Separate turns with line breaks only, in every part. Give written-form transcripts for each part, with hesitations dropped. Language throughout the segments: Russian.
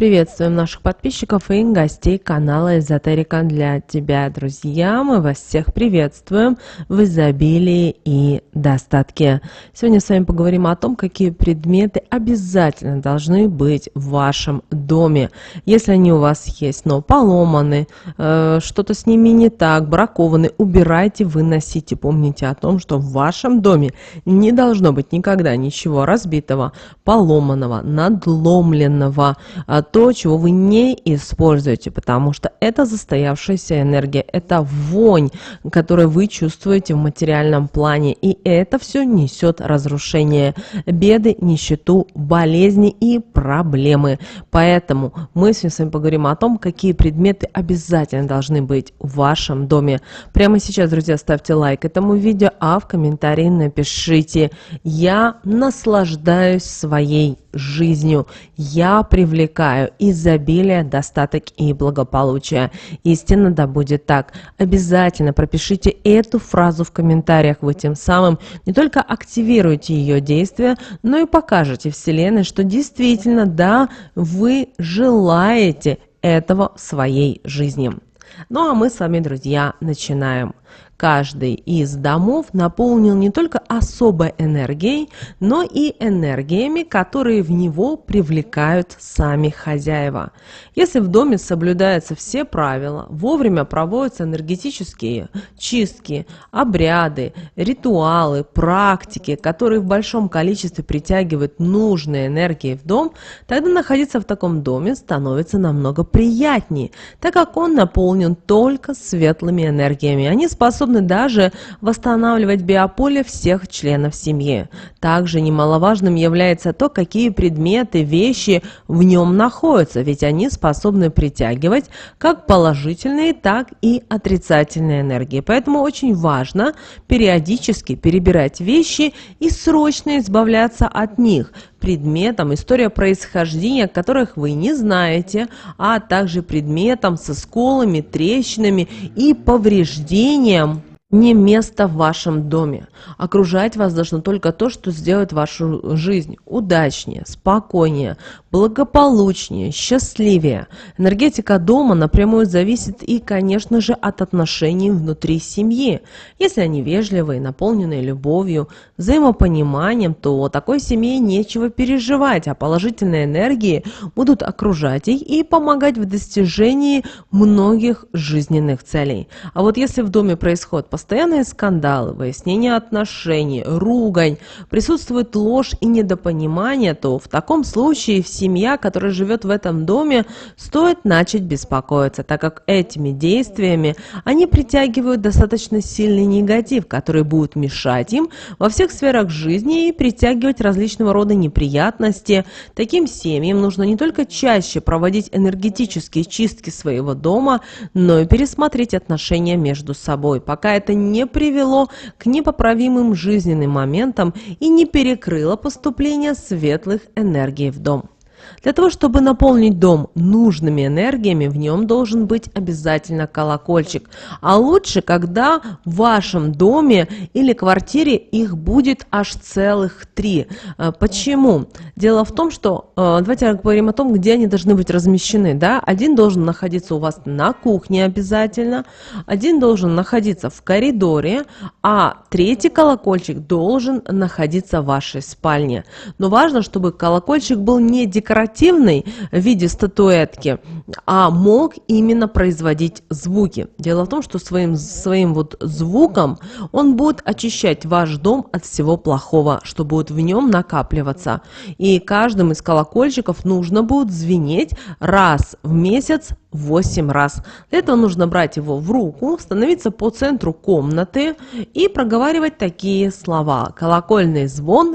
Приветствуем наших подписчиков и гостей канала Эзотерика для тебя, друзья. Мы вас всех приветствуем в изобилии и достатке. Сегодня с вами поговорим о том, какие предметы обязательно должны быть в вашем доме. Если они у вас есть, но поломаны, что-то с ними не так, бракованы, убирайте, выносите. Помните о том, что в вашем доме не должно быть никогда ничего разбитого, поломанного, надломленного, то, чего вы не используете, потому что это застоявшаяся энергия, это вонь, которую вы чувствуете в материальном плане, и это все несет разрушение, беды, нищету, болезни и проблемы. Поэтому мы с вами поговорим о том, какие предметы обязательно должны быть в вашем доме. Прямо сейчас, друзья, ставьте лайк этому видео, а в комментарии напишите: «Я наслаждаюсь своей жизнью, я привлекаю изобилие, достаток и благополучие». Истинно да будет так. Обязательно пропишите эту фразу в комментариях. Вы тем самым не только активируете ее действие, но и покажете Вселенной, что действительно, да, вы желаете этого в своей жизни. Ну а мы с вами, друзья, начинаем. Каждый из домов наполнен не только особой энергией, но и энергиями, которые в него привлекают сами хозяева. Если в доме соблюдаются все правила, вовремя проводятся энергетические чистки, обряды, ритуалы, практики, которые в большом количестве притягивают нужные энергии в дом, тогда находиться в таком доме становится намного приятнее, так как он наполнен только светлыми энергиями. Они способны даже восстанавливать биополе всех членов семьи. Также немаловажным является то, какие предметы, вещи в нем находятся, ведь они способны притягивать как положительные, так и отрицательные энергии. Поэтому очень важно периодически перебирать вещи и срочно избавляться от них, предметам, история происхождения которых вы не знаете, а также предметам со сколами, трещинами и повреждением. Не место в вашем доме. Окружать вас должно только то, что сделает вашу жизнь удачнее, спокойнее, благополучнее, счастливее. Энергетика дома напрямую зависит и, конечно же, от отношений внутри семьи. Если они вежливые, наполненные любовью, взаимопониманием, то такой семье нечего переживать, а положительные энергии будут окружать их и помогать в достижении многих жизненных целей. А вот если в доме происходит постоянные скандалы, выяснение отношений, ругань, присутствует ложь и недопонимание, то в таком случае семья, которая живет в этом доме, стоит начать беспокоиться, так как этими действиями они притягивают достаточно сильный негатив, который будет мешать им во всех сферах жизни и притягивать различного рода неприятности. Таким семьям нужно не только чаще проводить энергетические чистки своего дома, но и пересмотреть отношения между собой, пока это не привело к непоправимым жизненным моментам и не перекрыло поступление светлых энергий в дом. Для того, чтобы наполнить дом нужными энергиями, в нем должен быть обязательно колокольчик. А лучше, когда в вашем доме или квартире их будет аж целых 3. Почему? Дело в том, что, давайте поговорим о том, где они должны быть размещены. Да? Один должен находиться у вас на кухне обязательно, один должен находиться в коридоре, а третий колокольчик должен находиться в вашей спальне. Но важно, чтобы колокольчик был не декоративный в виде статуэтки, а мог именно производить звуки. Дело в том, что своим вот звуком он будет очищать ваш дом от всего плохого, что будет в нем накапливаться. И каждым из колокольчиков нужно будет звенеть раз в месяц 8 раз. Для этого нужно брать его в руку, становиться по центру комнаты и проговаривать такие слова: колокольный звон,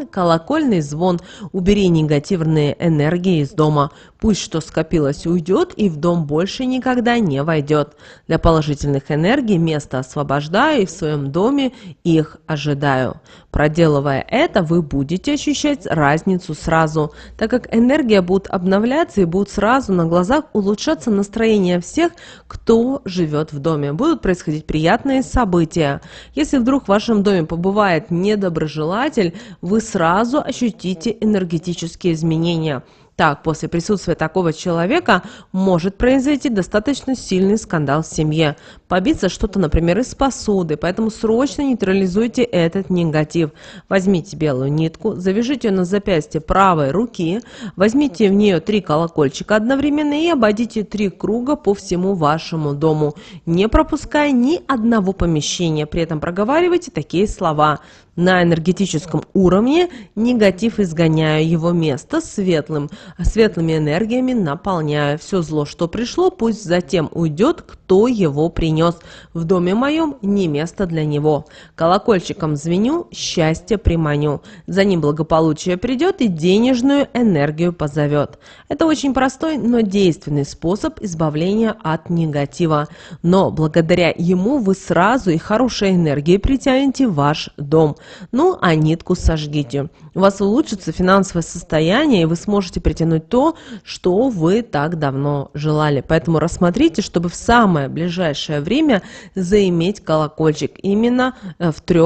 убери негативные энергии из дома. Пусть что скопилось уйдет и в дом больше никогда не войдет. Для положительных энергий место освобождаю и в своем доме их ожидаю. Проделывая это, вы будете ощущать разницу сразу, так как энергия будет обновляться и будет сразу на глазах улучшаться настроение всех, кто живет в доме. Будут происходить приятные события. Если вдруг в вашем доме побывает недоброжелатель, вы сразу ощутите энергетические изменения. Так, после присутствия такого человека может произойти достаточно сильный скандал в семье. Побиться что-то, например, из посуды, поэтому срочно нейтрализуйте этот негатив. Возьмите белую нитку, завяжите ее на запястье правой руки, возьмите в нее 3 колокольчика одновременно и обойдите 3 круга по всему вашему дому, не пропуская ни одного помещения. При этом проговаривайте такие слова. На энергетическом негатив изгоняю, его место светлыми энергиями наполняю. Все зло, что пришло, пусть затем уйдет, кто его принес. В доме моем не место для него. Колокольчиком звеню, счастье приманю. За ним благополучие придет и денежную энергию позовет. Это очень простой, но действенный способ избавления от негатива. Но благодаря ему вы сразу и хорошей энергией притянете в ваш дом. Ну, а нитку сожгите. У вас улучшится финансовое состояние, и вы сможете притянуть то, что вы так давно желали. Поэтому рассмотрите, чтобы в самое ближайшее время заиметь колокольчик именно в 3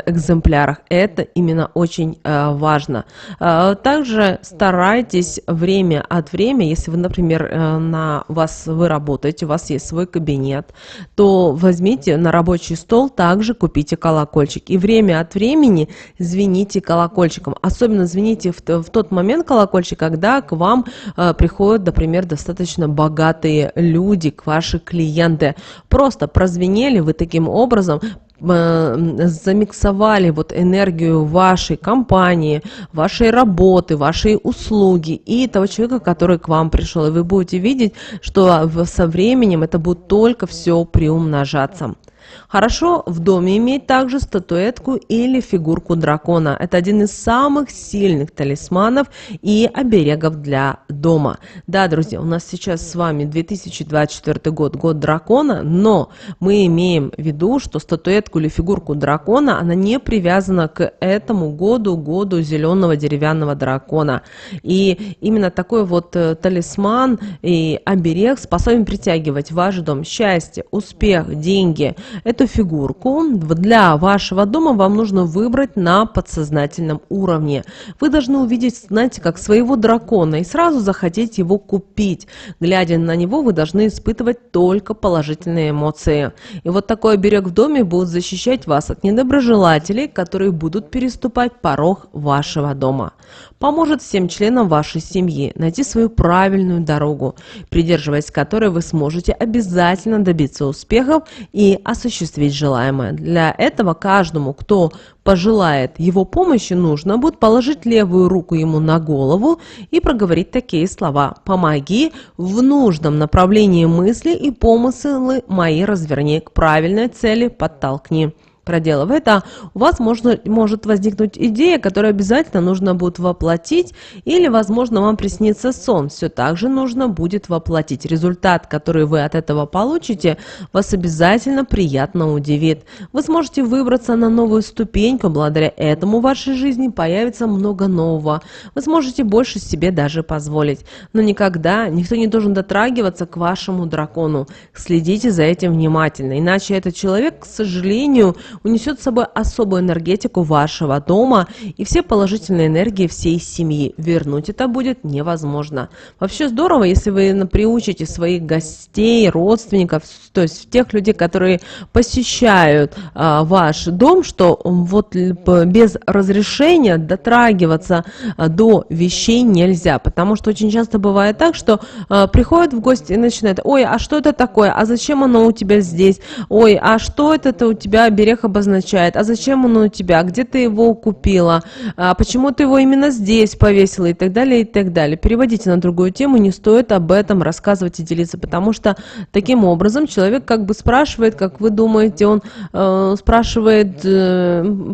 экземплярах. Это именно очень важно. Также старайтесь время от времени, если вы, например, вы работаете, у вас есть свой кабинет, то возьмите на рабочий стол, также купите колокольчик. И время от времени звените колокольчиком. Особенно звените в тот момент колокольчик, когда к вам приходят, например, достаточно богатые люди, ваши клиенты. Просто прозвенели вы таким образом, замиксовали вот энергию вашей компании, вашей работы, вашей услуги и того человека, который к вам пришел. И вы будете видеть, что со временем это будет только все приумножаться. Хорошо в доме иметь также статуэтку или фигурку дракона. Это один из самых сильных талисманов и оберегов для дома. Да, друзья, у нас сейчас с вами 2024 год, год дракона, но мы имеем в виду, что статуэтку или фигурку дракона, она не привязана к этому году, году зеленого деревянного дракона. И именно такой вот талисман и оберег способен притягивать в ваш дом счастье, успех, деньги. Эту фигурку для вашего дома вам нужно выбрать на подсознательном уровне. Вы должны увидеть, знаете, как своего дракона и сразу захотеть его купить. Глядя на него, вы должны испытывать только положительные эмоции. И вот такой оберег в доме будет защищать вас от недоброжелателей, которые будут переступать порог вашего дома. Поможет всем членам вашей семьи найти свою правильную дорогу, придерживаясь которой вы сможете обязательно добиться успехов и осуществить желаемое. Для этого каждому, кто пожелает его помощи, нужно будет положить левую руку ему на голову и проговорить такие слова: «Помоги в нужном направлении мысли и помыслы мои разверни, к правильной цели подтолкни». Проделав это, у вас может возникнуть идея, которую обязательно нужно будет воплотить, или, возможно, вам приснится сон. Все так же нужно будет воплотить. Результат, который вы от этого получите, вас обязательно приятно удивит. Вы сможете выбраться на новую ступеньку, благодаря этому в вашей жизни появится много нового. Вы сможете больше себе даже позволить. Но никогда никто не должен дотрагиваться к вашему дракону. Следите за этим внимательно, иначе этот человек, к сожалению, унесет с собой особую энергетику вашего дома и все положительные энергии всей семьи. Вернуть это будет невозможно. Вообще здорово, если вы приучите своих гостей, родственников, то есть тех людей, которые посещают ваш дом, что вот без разрешения дотрагиваться до вещей нельзя. Потому что очень часто бывает так, что приходят в гости и начинают: ой, а что это такое? А зачем оно у тебя здесь? Ой, а что это у тебя оберег обозначает? А зачем оно у тебя? Где ты его купила? А почему ты его именно здесь повесила? И так далее, и так далее. Переводите на другую тему, не стоит об этом рассказывать и делиться, потому что таким образом человек как бы спрашивает, как вы думаете, он спрашивает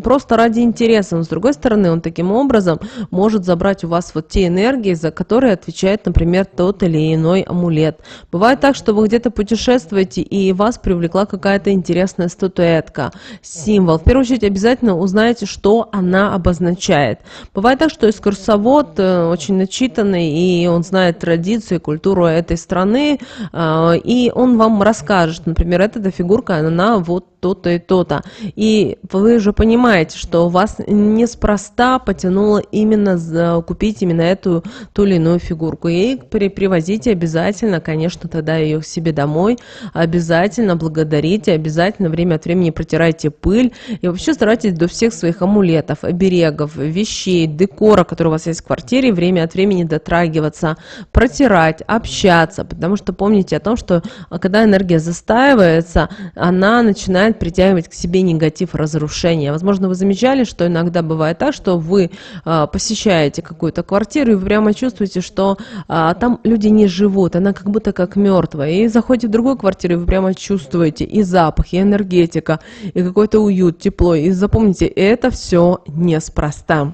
просто ради интереса, но с другой стороны он таким образом может забрать у вас вот те энергии, за которые отвечает, например, тот или иной амулет. Бывает так, что вы где-то путешествуете и вас привлекла какая-то интересная статуэтка. символ. В первую очередь обязательно узнайте, что она обозначает. Бывает так, что экскурсовод очень начитанный, и он знает традиции, культуру этой страны, и он вам расскажет, например, эта фигурка, она вот то-то и то-то. И вы же понимаете, что вас неспроста потянуло именно купить именно эту ту или иную фигурку. И привозите обязательно, конечно, тогда ее к себе домой, обязательно благодарите, обязательно время от времени протирайте пыль и вообще старайтесь до всех своих амулетов, оберегов, вещей, декора, который у вас есть в квартире, время от времени дотрагиваться, протирать, общаться, потому что помните о том, что когда энергия застаивается, она начинает притягивать к себе негатив, разрушения. Возможно, вы замечали, что иногда бывает так, что вы посещаете какую-то квартиру и вы прямо чувствуете, что там люди не живут, она как будто как мертвая. И заходите в другую квартиру, и вы прямо чувствуете и запах, и энергетика, и какой-то уют, тепло. И запомните, это все неспроста.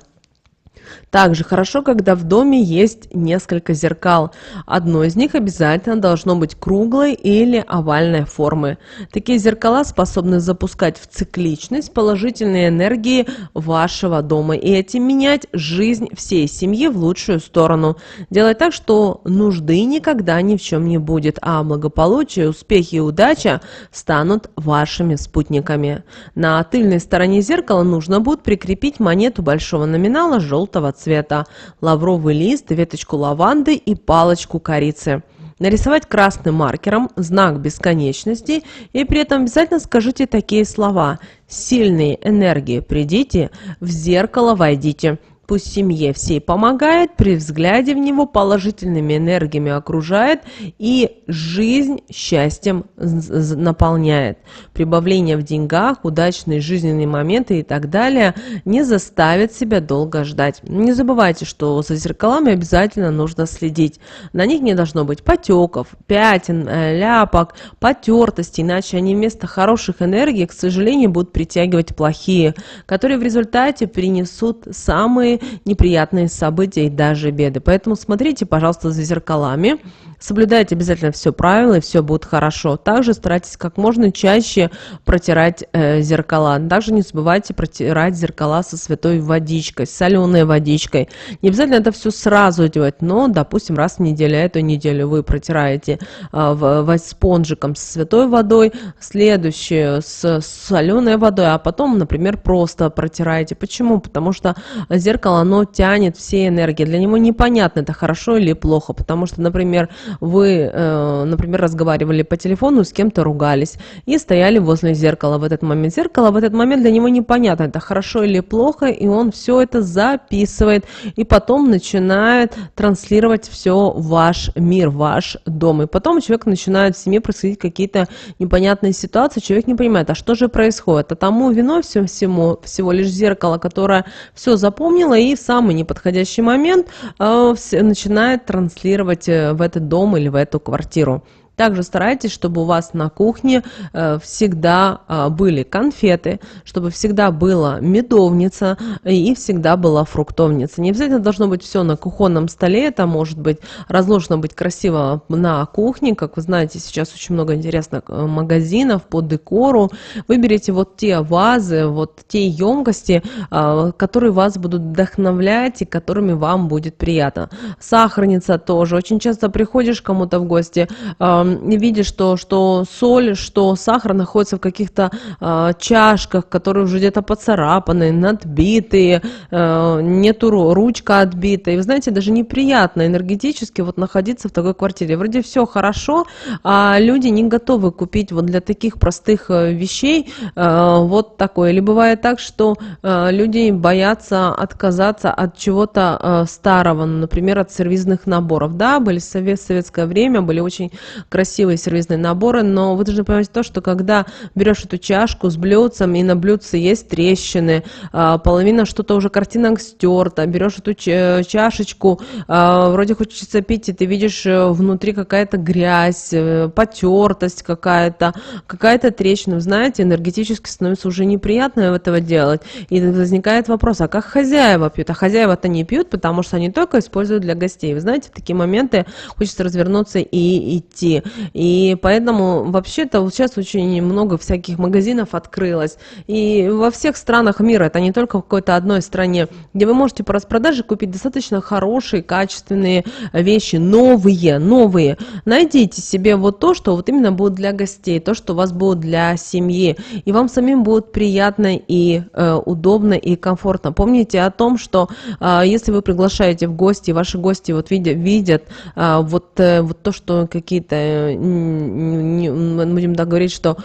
Также хорошо, когда в доме есть несколько зеркал. Одно из них обязательно должно быть круглой или овальной формы. Такие зеркала способны запускать в цикличность положительные энергии вашего дома и этим менять жизнь всей семьи в лучшую сторону. Делать так, что нужды никогда ни в чем не будет, а благополучие, успехи и удача станут вашими спутниками. На тыльной стороне зеркала нужно будет прикрепить монету большого номинала желтого цвета, лавровый лист, веточку лаванды и палочку корицы. Нарисовать красным маркером знак бесконечности и при этом обязательно скажите такие слова: «Сильные энергии придите, в зеркало войдите». Пусть семье всей помогает, при взгляде в него положительными энергиями окружает и жизнь счастьем наполняет. Прибавление в деньгах, удачные жизненные моменты и так далее не заставят себя долго ждать. Не забывайте, что за зеркалами обязательно нужно следить. На них не должно быть потеков, пятен, ляпок, потертостей, иначе они вместо хороших энергий, к сожалению, будут притягивать плохие, которые в результате принесут самые неприятные события и даже беды. Поэтому смотрите, пожалуйста, за зеркалами, соблюдайте обязательно все правила, и все будет хорошо. Также старайтесь как можно чаще протирать зеркала. Также не забывайте протирать зеркала со святой водичкой, с соленой водичкой. Не обязательно это все сразу делать, но, допустим, раз в неделю, эту неделю вы протираете спонжиком со святой водой, следующую с соленой водой, а потом, например, просто протираете. Почему? Потому что зеркало, оно тянет все энергии. Для него непонятно, это хорошо или плохо, потому что, например, вы, разговаривали по телефону, с кем-то ругались и стояли возле зеркала в этот момент. Зеркало в этот момент для него непонятно, это хорошо или плохо, и он все это записывает и потом начинает транслировать все в ваш мир, в ваш дом. И потом у человека начинают в семье происходить какие-то непонятные ситуации, человек не понимает, а что же происходит? А тому виной всего лишь зеркало, которое все запомнило и в самый неподходящий момент начинает транслировать в этот дом или в эту квартиру. Также старайтесь, чтобы у вас на кухне всегда были конфеты, чтобы всегда была медовница и всегда была фруктовница. Не обязательно должно быть все на кухонном столе, это может быть разложено быть красиво на кухне. Как вы знаете, сейчас очень много интересных магазинов по декору. Выберите вот те вазы, вот те емкости, которые вас будут вдохновлять и которыми вам будет приятно. Сахарница тоже. Очень часто приходишь к кому-то в гости, видишь, что соль, что сахар находится в каких-то чашках, которые уже где-то поцарапаны, надбитые, нету ручка отбита. И вы знаете, даже неприятно энергетически вот находиться в такой квартире. Вроде все хорошо, а люди не готовы купить вот для таких простых вещей вот такое. Или бывает так, что люди боятся отказаться от чего-то старого, например, от сервизных наборов. Да, были в советское время, были очень красивые сервизные наборы, но вы должны понимать то, что когда берешь эту чашку с блюдцем, и на блюдце есть трещины, половина что-то уже картинок стерта, берешь эту чашечку, вроде хочется пить, и ты видишь внутри какая-то грязь, потертость какая-то трещина. Знаете, энергетически становится уже неприятно этого делать, и возникает вопрос, а как хозяева пьют? А хозяева-то не пьют, потому что они только используют для гостей. Вы знаете, в такие моменты хочется развернуться и идти. И поэтому вообще-то вот сейчас очень много всяких магазинов открылось. И во всех странах мира, это не только в какой-то одной стране, где вы можете по распродаже купить достаточно хорошие, качественные вещи, новые. Найдите себе вот то, что вот именно будет для гостей, то, что у вас будет для семьи, и вам самим будет приятно и удобно и комфортно. Помните о том, что если вы приглашаете в гости, ваши гости вот видят вот то, что какие-то, будем так говорить, что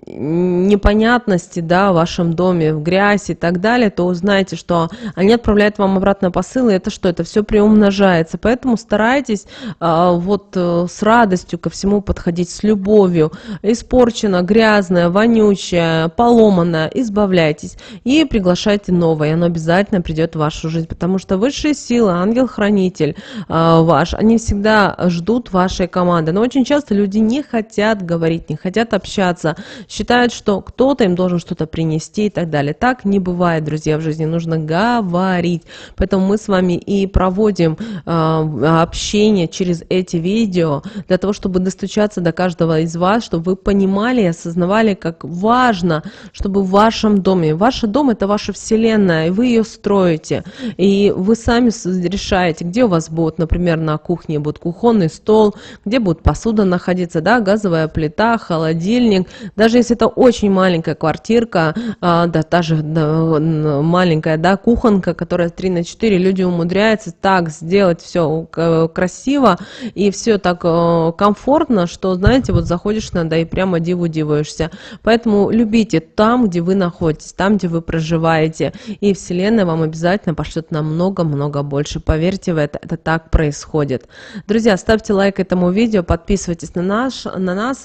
непонятности, да, в вашем доме, в грязь и так далее, то узнаете, что они отправляют вам обратно посылы, это что? Это все приумножается. Поэтому старайтесь с радостью ко всему подходить, с любовью. Испорчено, грязное, вонючее, поломанное, избавляйтесь и приглашайте новое. Оно обязательно придет в вашу жизнь, потому что высшие силы, ангел-хранитель ваш, они всегда ждут вашей команды. Но очень часто люди не хотят говорить, не хотят общаться, считают, что кто-то им должен что-то принести и так далее. Так не бывает, друзья, в жизни. Нужно говорить. Поэтому мы с вами и проводим общение через эти видео, для того, чтобы достучаться до каждого из вас, чтобы вы понимали и осознавали, как важно, чтобы в вашем доме, ваш дом — это ваша вселенная, и вы ее строите, и вы сами решаете, где у вас будет, например, на кухне будет кухонный стол, где будет посуда находиться, да, газовая плита, холодильник. Даже если это очень маленькая квартирка, да, та же маленькая, да, кухонка, которая 3 на 4, люди умудряются так сделать все красиво и все так комфортно, что, знаете, вот заходишь иногда и прямо диву дивуешься. Поэтому любите там, где вы находитесь, там, где вы проживаете, и Вселенная вам обязательно пошлет намного-много больше. Поверьте в это так происходит. Друзья, ставьте лайк этому видео, подписывайтесь на нас.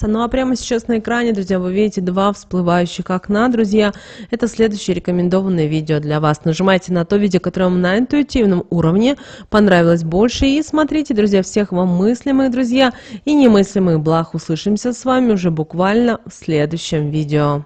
Ну а прямо сейчас на экране, друзья, вы видите 2 всплывающих окна, друзья. Это следующее рекомендованное видео для вас. Нажимайте на то видео, которое вам на интуитивном уровне понравилось больше, и смотрите, друзья. Всех вам мыслимых, друзья, и немыслимых благ. Услышимся с вами уже буквально в следующем видео.